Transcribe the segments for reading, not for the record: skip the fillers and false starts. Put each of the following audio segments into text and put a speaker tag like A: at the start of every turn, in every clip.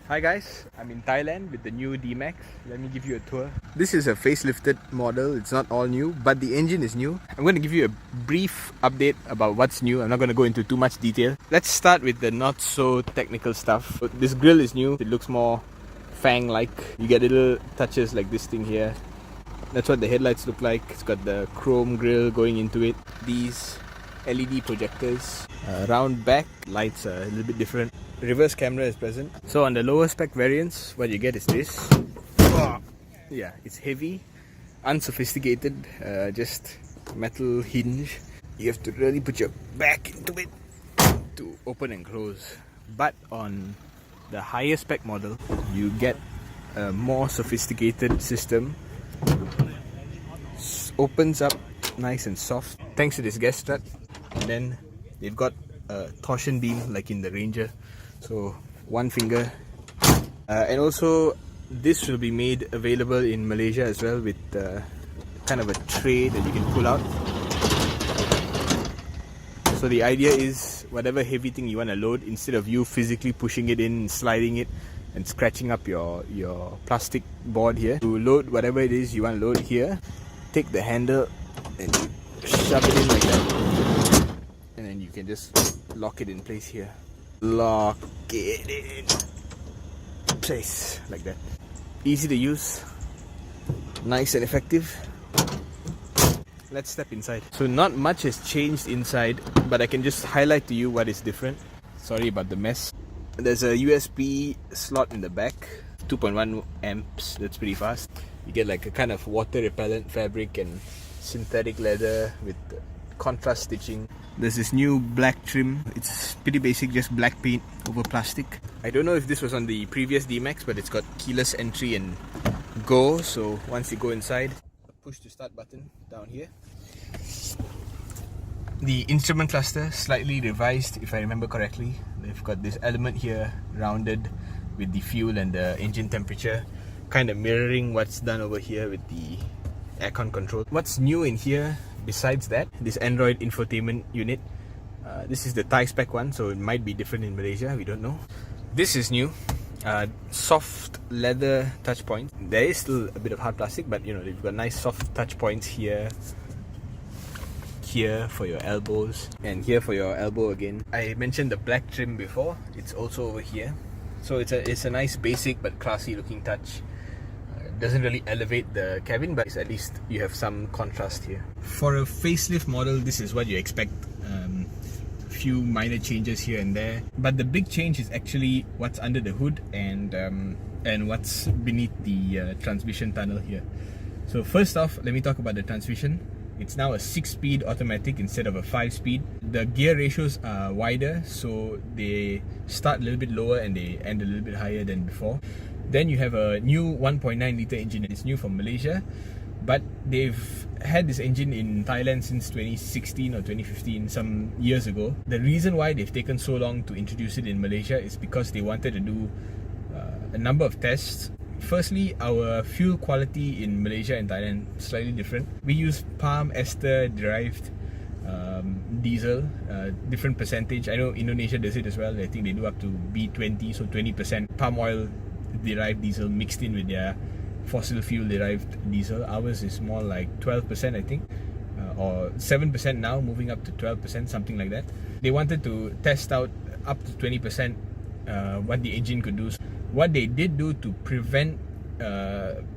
A: Hi guys, I'm in Thailand with the new D-Max. Let me give you a tour. This is a facelifted model. It's not all new, but the engine is new. I'm going to give you a brief update about what's new. I'm not going to go into too much detail. Let's start with the not so technical stuff. This grille is new. It looks more Fang-like. You get little touches like this thing here. That's what the headlights look like. It's got the chrome grille going into it. These LED projectors. Round back lights are a little bit different. Reverse camera is present. So on the lower spec variants, what you get is this. Yeah, it's heavy, unsophisticated, just metal hinge. You have to really put your back into it to open and close. But on the higher spec model, you get a more sophisticated system. Opens up nice and soft thanks to this gas strut. And then they've got a torsion beam like in the Ranger. So one finger, and also this will be made available in Malaysia as well with kind of a tray that you can pull out. So the idea is whatever heavy thing you want to load, instead of you physically pushing it in, sliding it and scratching up your plastic board here, to load whatever it is you want to load here, take the handle and you shove it in like that, and then you can just lock it in place here. Lock it in place like that. Easy to use, nice and effective. Let's step inside. So not much has changed inside, but I can just highlight to you what is different. Sorry about the mess. There's a USB slot in the back, 2.1 amps. That's pretty fast. You get like a kind of water repellent fabric and synthetic leather with contrast stitching. There's this new black trim. It's pretty basic, just black paint over plastic. I don't know if this was on the previous D-Max, but it's got keyless entry and go. So once you go inside, a push to start button down here. The instrument cluster slightly revised, if I remember correctly. They've got this element here rounded with the fuel and the engine temperature, kind of mirroring what's done over here with the aircon control. What's new in here besides that, this Android infotainment unit. This is the Thai spec one, so it might be different in Malaysia, we don't know. This is new. Soft leather touch points. There is still a bit of hard plastic, but you know, they've got nice soft touch points here. Here for your elbows, and here for your elbow again. I mentioned the black trim before. It's also over here. So it's a nice basic but classy looking touch. Doesn't really elevate the cabin, but at least you have some contrast here. For a facelift model, this is what you expect. A few minor changes here and there, but the big change is actually what's under the hood and what's beneath the transmission tunnel here. So first off, let me talk about the transmission. It's now a 6-speed automatic instead of a 5-speed. The gear ratios are wider, so they start a little bit lower and they end a little bit higher than before. Then you have a new 1.9 litre engine. It's new from Malaysia, but they've had this engine in Thailand since 2016 or 2015, some years ago. The reason why they've taken so long to introduce it in Malaysia is because they wanted to do a number of tests. Firstly, our fuel quality in Malaysia and Thailand is slightly different. We use palm ester derived diesel, different percentage. I know Indonesia does it as well. I think they do up to B20, so 20% palm oil derived diesel mixed in with their fossil fuel derived diesel. Ours is more like 12%, I think, or 7% now, moving up to 12%, something like that. They wanted to test out up to 20% what the engine could do. What they did do to prevent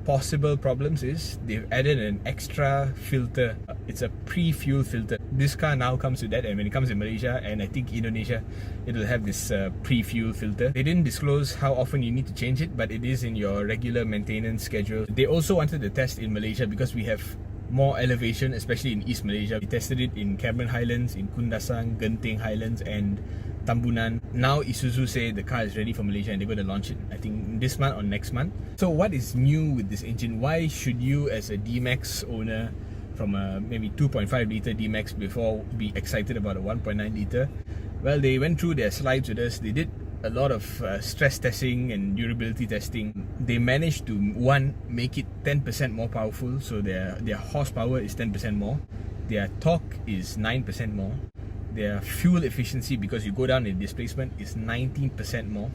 A: possible problems is they've added an extra filter. It's a pre-fuel filter. This car now comes with that, and when it comes in Malaysia and I think Indonesia, it'll have this pre-fuel filter. They didn't disclose how often you need to change it, but it is in your regular maintenance schedule. They also wanted to test in Malaysia because we have more elevation, especially in East Malaysia. We tested it in Cameron Highlands, in Kundasang, Genting Highlands and Tambunan. Now Isuzu say the car is ready for Malaysia and they're going to launch it, I think this month or next month. So what is new with this engine? Why should you as a D-Max owner from a maybe 2.5 litre D-Max before be excited about a 1.9 litre? Well, they went through their slides with us. They did a lot of stress testing and durability testing. They managed to, one, make it 10% more powerful, so their horsepower is 10% more. Their torque is 9% more. Their fuel efficiency, because you go down in displacement, is 19% more.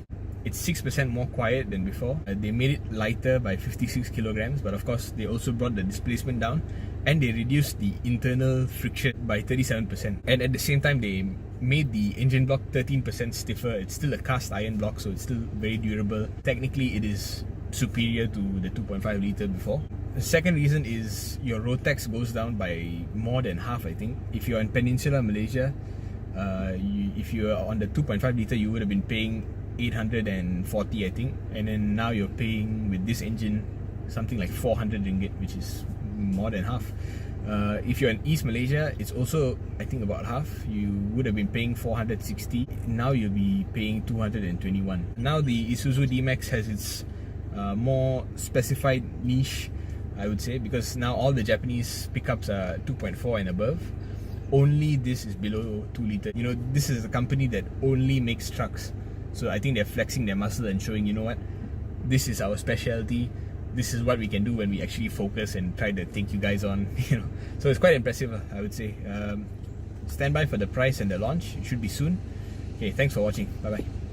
A: It's 6% more quiet than before. They made it lighter by 56 kilograms, but of course they also brought the displacement down, and they reduced the internal friction by 37%. And at the same time, they made the engine block 13% stiffer. It's still a cast iron block, so it's still very durable. Technically, it is superior to the 2.5 litre before. The second reason is your road tax goes down by more than half, I think. If you're in Peninsular Malaysia, if you are on the 2.5 litre, you would have been paying 840, I think, and then now you're paying with this engine something like 400 ringgit, which is more than half. If you're in East Malaysia, it's also, I think, about half. You would have been paying 460, now you'll be paying 221. Now the Isuzu D-Max has its more specified niche, I would say, because now all the Japanese pickups are 2.4 and above. Only this is below 2 litre. You know, this is a company that only makes trucks, so I think they're flexing their muscle and showing, you know what, this is our specialty. This is what we can do when we actually focus and try to take you guys on, you know. So it's quite impressive, I would say. Stand by for the price and the launch. It should be soon. Okay, thanks for watching. Bye bye.